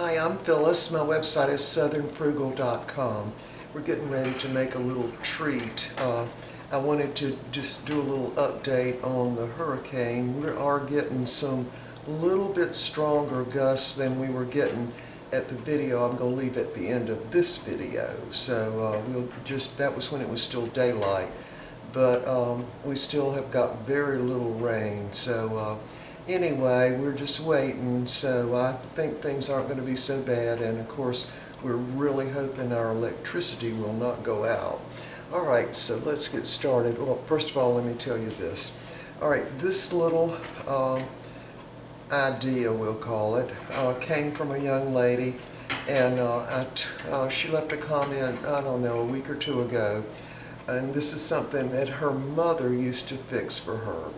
Hi, I'm Phyllis. My website is southernfrugal.com. We're getting ready to make a little treat. I wanted to just do a little update on the hurricane. We are getting some little bit stronger gusts than we were getting at the video I'm going to leave at the end of this video. So that was when it was still daylight. But we still have got very little rain. So anyway, we're just waiting. So I think things aren't going to be so bad. And of course, we're really hoping our electricity will not go out. All right, so let's get started. Well, first of all, let me tell you this. All right, this little idea, we'll call it, came from a young lady, and she left a comment, I don't know, a week or two ago, and this is something that her mother used to fix for her.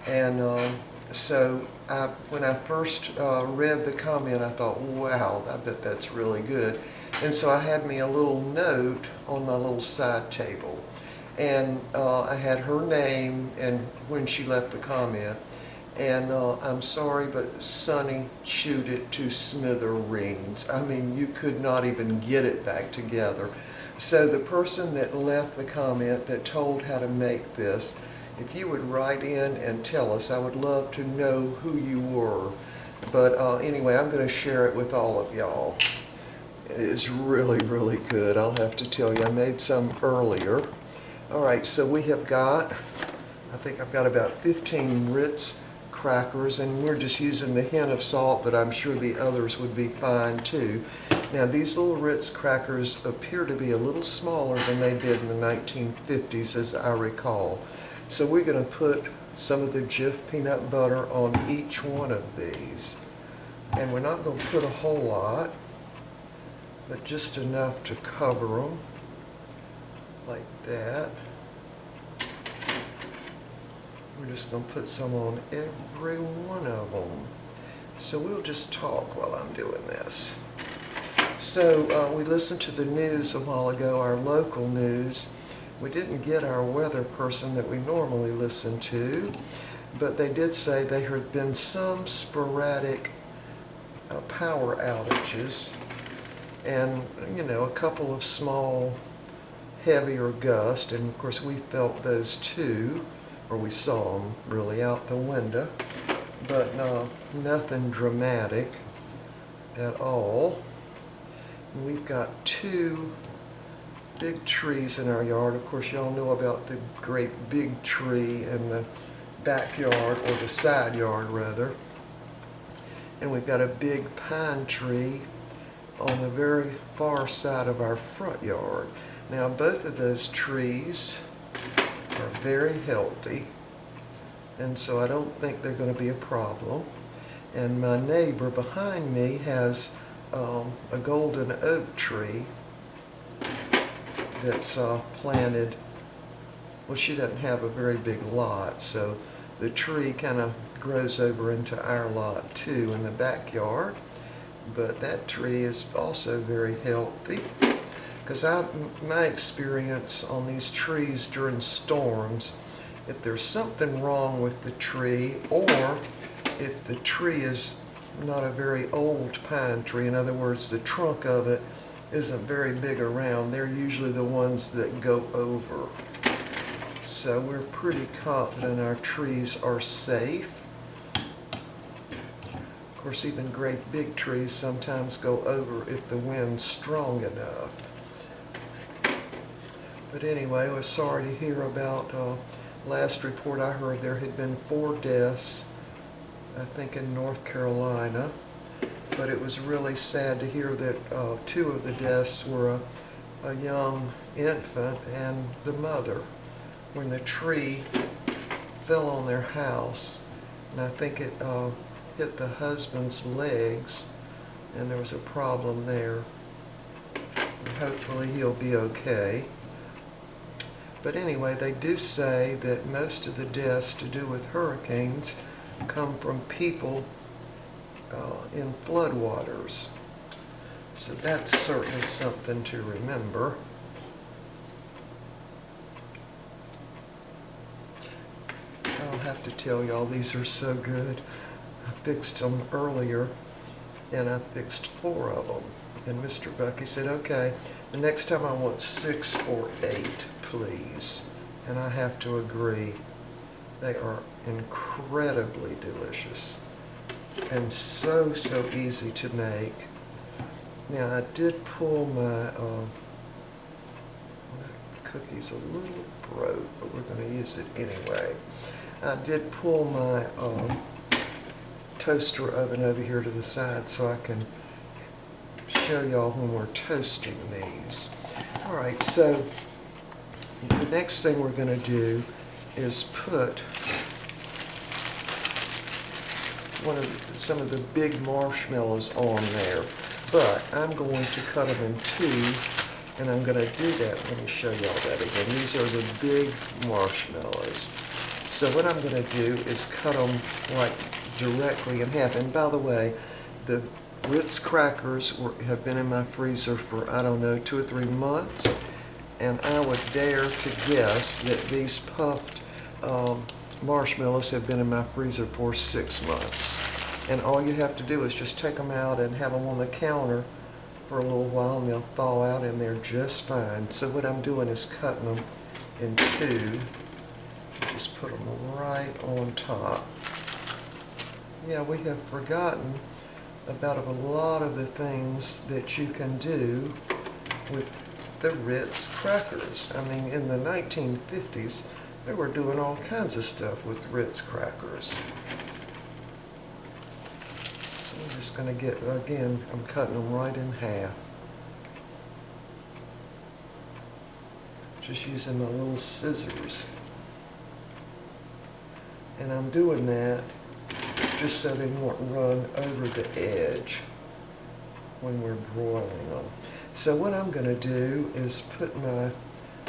And when I first read the comment, I thought, wow, I bet that's really good. And so I had me a little note on my little side table, and I had her name and when she left the comment. And I'm sorry, but Sonny chewed it to smithereens. I mean, you could not even get it back together. So the person that left the comment that told how to make this, if you would write in and tell us, I would love to know who you were. But anyway, I'm going to share it with all of y'all. It is really, really good. I'll have to tell you, I made some earlier. All right, so we have got, I think I've got about 15 Ritz crackers, and we're just using the hint of salt, but I'm sure the others would be fine too. Now, these little Ritz crackers appear to be a little smaller than they did in the 1950s, as I recall. So we're going to put some of the Jif peanut butter on each one of these. And we're not going to put a whole lot, but just enough to cover them, like that. We're just going to put some on every one of them. So we'll just talk while I'm doing this. So we listened to the news a while ago, our local news. We didn't get our weather person that we normally listen to, but they did say there had been some sporadic power outages, and a couple of small heavier gusts, and of course we felt those too, or we saw them really out the window, but nothing dramatic at all. And we've got two big trees in our yard. Of course, y'all know about the great big tree in the backyard, or the side yard rather, and we've got a big pine tree on the very far side of our front yard. Now, both of those trees are very healthy, and so I don't think they're going to be a problem. And my neighbor behind me has a golden oak tree that's planted. Well, she doesn't have a very big lot, so the tree kind of grows over into our lot too in the backyard. But that tree is also very healthy, because my experience on these trees during storms, if there's something wrong with the tree, or if the tree is not a very old pine tree, in other words, the trunk of it isn't very big around, they're usually the ones that go over. So we're pretty confident our trees are safe. Of course, even great big trees sometimes go over if the wind's strong enough. But anyway, I was sorry to hear about, last report I heard there had been 4 deaths, I think in North Carolina. But it was really sad to hear that 2 of the deaths were a young infant and the mother, when the tree fell on their house. And I think it hit the husband's legs, and there was a problem there. And hopefully he'll be okay. But anyway, they do say that most of the deaths to do with hurricanes come from people in floodwaters. So that's certainly something to remember. I don't have to tell y'all, these are so good. I fixed them earlier. and I fixed 4 of them. And Mr. Bucky said, okay, the next time I want 6 or 8, please. And I have to agree, they are incredibly delicious and so easy to make. Now I did pull my cookies a little broke, but we're going to use it anyway. I did pull my toaster oven over here to the side so I can show y'all when we're toasting these. Alright, so the next thing we're going to do is put some of the big marshmallows on there, but I'm going to cut them in 2, and I'm going to do that. Let me show y'all that again. These are the big marshmallows. So what I'm going to do is cut them like directly in half. And by the way, the Ritz crackers have been in my freezer for, I don't know, 2 or 3 months, and I would dare to guess that these puffed marshmallows have been in my freezer for 6 months. And all you have to do is just take them out and have them on the counter for a little while, and they'll thaw out and they're just fine. So what I'm doing is cutting them in 2. Just put them right on top. Yeah, we have forgotten about a lot of the things that you can do with the Ritz crackers. I mean, in the 1950s, they were doing all kinds of stuff with Ritz crackers. So I'm just going to get, again, I'm cutting them right in half. Just using my little scissors. And I'm doing that just so they won't run over the edge when we're broiling them. So what I'm going to do is put my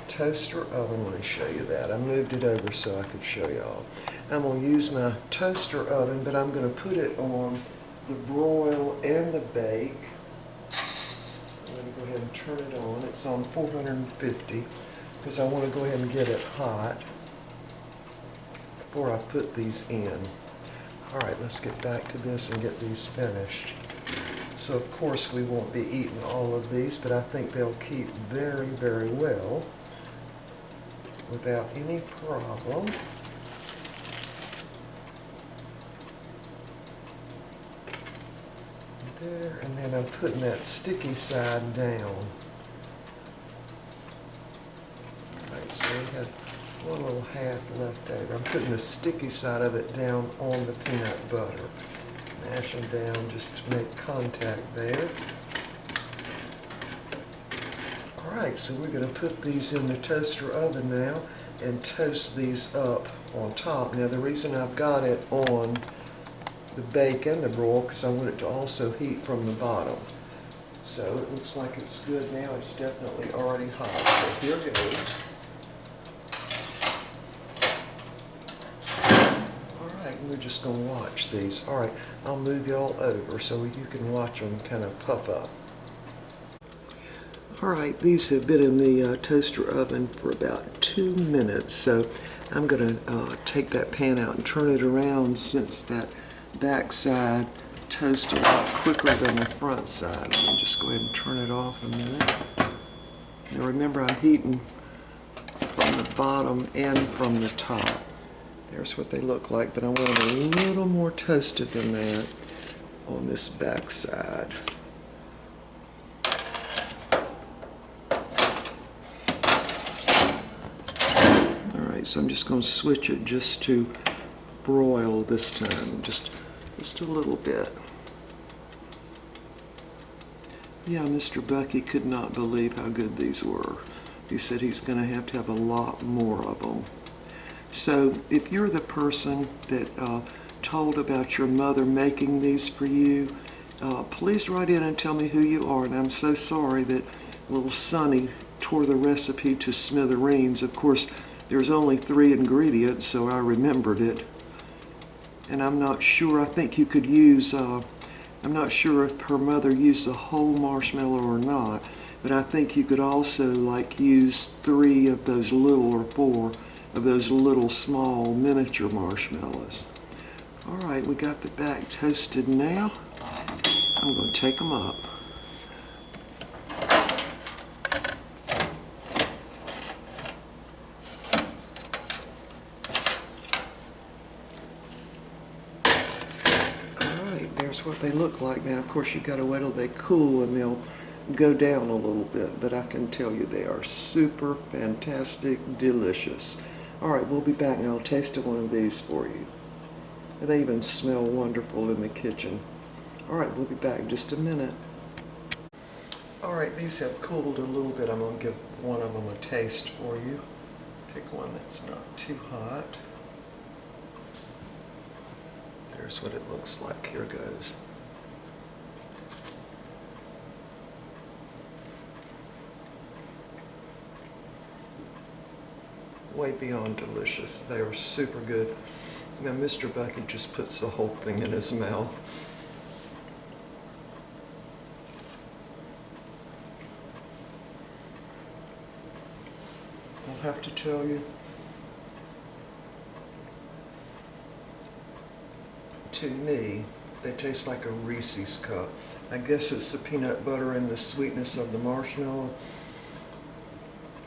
toaster oven. Let me show you that. I moved it over so I could show y'all. I'm going to use my toaster oven, but I'm going to put it on the broil and the bake. I'm going to go ahead and turn it on. It's on 450 because I want to go ahead and get it hot before I put these in. Alright, let's get back to this and get these finished. So of course we won't be eating all of these, but I think they'll keep very, very well without any problem. There, and then I'm putting that sticky side down. Alright, so we have one little half left over. I'm putting the sticky side of it down on the peanut butter. Mashing down just to make contact there. Alright, so we're going to put these in the toaster oven now and toast these up on top. Now the reason I've got it on the bake and the broil because I want it to also heat from the bottom. So it looks like it's good now. It's definitely already hot. So here goes. We're just going to watch these. Alright, I'll move y'all over so you can watch them kind of puff up. Alright, these have been in the toaster oven for about 2 minutes, so I'm going to take that pan out and turn it around since that back side toasted a lot quicker than the front side. Let me just go ahead and turn it off a minute. Now remember, I'm heating from the bottom and from the top. There's what they look like, but I want them a little more toasted than that on this back side. Alright, so I'm just going to switch it just to broil this time, just a little bit. Yeah, Mr. Bucky could not believe how good these were. He said he's going to have a lot more of them. So if you're the person that told about your mother making these for you, please write in and tell me who you are. And I'm so sorry that little Sonny tore the recipe to smithereens. Of course, there's only 3 ingredients, so I remembered it. And I'm not sure, I think you could use, I'm not sure if her mother used the whole marshmallow or not, but I think you could also like use 3 of those little or 4 of those little small miniature marshmallows. Alright, we got the back toasted now. I'm going to take them up. Alright, there's what they look like now. Of course, you've got to wait till they cool and they'll go down a little bit, but I can tell you they are super fantastic, delicious. Alright, we'll be back and I'll taste one of these for you. They even smell wonderful in the kitchen. Alright, we'll be back in just a minute. Alright, these have cooled a little bit. I'm going to give one of them a taste for you. Pick one that's not too hot. There's what it looks like. Here goes. Way beyond delicious. They are super good. Now Mr. Bucky just puts the whole thing in his mouth. I'll have to tell you, to me, they taste like a Reese's cup. I guess it's the peanut butter and the sweetness of the marshmallow,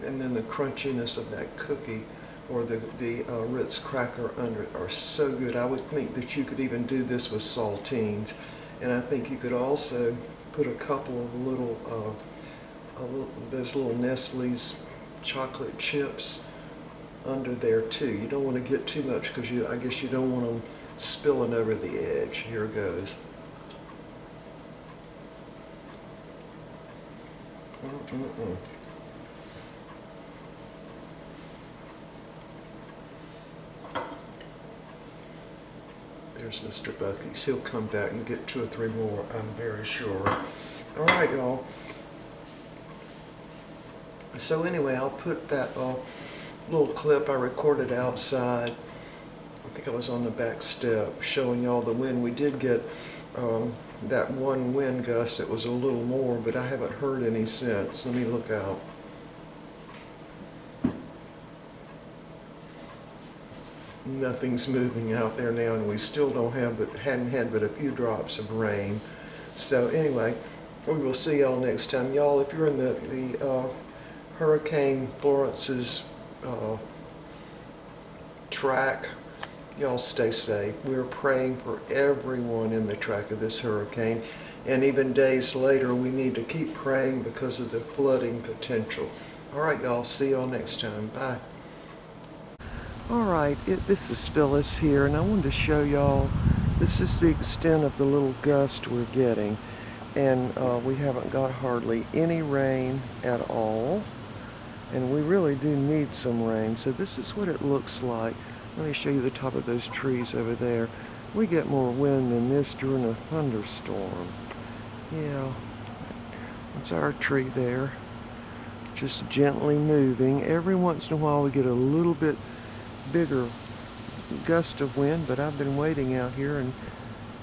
and then the crunchiness of that cookie or the Ritz cracker under it are so good. I would think that you could even do this with saltines, and I think you could also put a couple of those little Nestle's chocolate chips under there too. You don't want to get too much because I guess you don't want them spilling over the edge. Here goes. There's Mr. Bucky's. He'll come back and get 2 or 3 more, I'm very sure. All right, y'all. So anyway, I'll put that little clip I recorded outside. I think I was on the back step showing y'all the wind. We did get that one wind gust. It was a little more, but I haven't heard any since. Let me look out. Nothing's moving out there now, and we still hadn't had but a few drops of rain. So anyway, we will see y'all next time. Y'all, if you're in the Hurricane Florence's track, y'all stay safe. We're praying for everyone in the track of this hurricane, and even days later we need to keep praying because of the flooding potential. All right, y'all, see y'all next time. Bye. All right, this is Phyllis here, and I wanted to show y'all, this is the extent of the little gust we're getting, and we haven't got hardly any rain at all. And we really do need some rain. So this is what it looks like. Let me show you the top of those trees over there. We get more wind than this during a thunderstorm. Yeah, that's our tree there. Just gently moving. Every once in a while we get a little bit bigger gust of wind, but I've been waiting out here and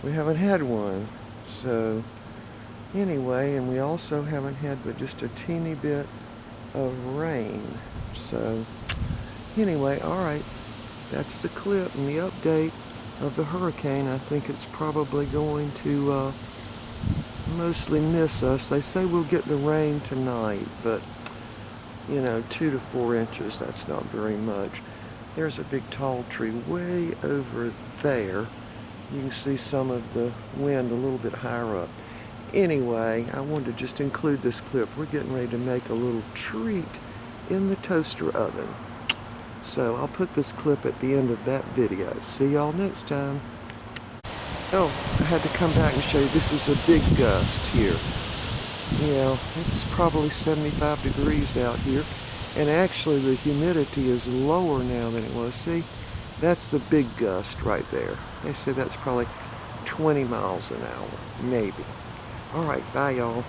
we haven't had one. So anyway, and we also haven't had but just a teeny bit of rain. So anyway, all right, that's the clip and the update of the hurricane. I think it's probably going to mostly miss us. They say we'll get the rain tonight, but you know, 2 to 4 inches, that's not very much. There's a big tall tree way over there. You can see some of the wind a little bit higher up. Anyway, I wanted to just include this clip. We're getting ready to make a little treat in the toaster oven. So I'll put this clip at the end of that video. See y'all next time. Oh, I had to come back and show you, this is a big gust here. You know, it's probably 75 degrees out here. And actually the humidity is lower now than it was. See, that's the big gust right there. They say that's probably 20 miles an hour, maybe. All right, bye y'all.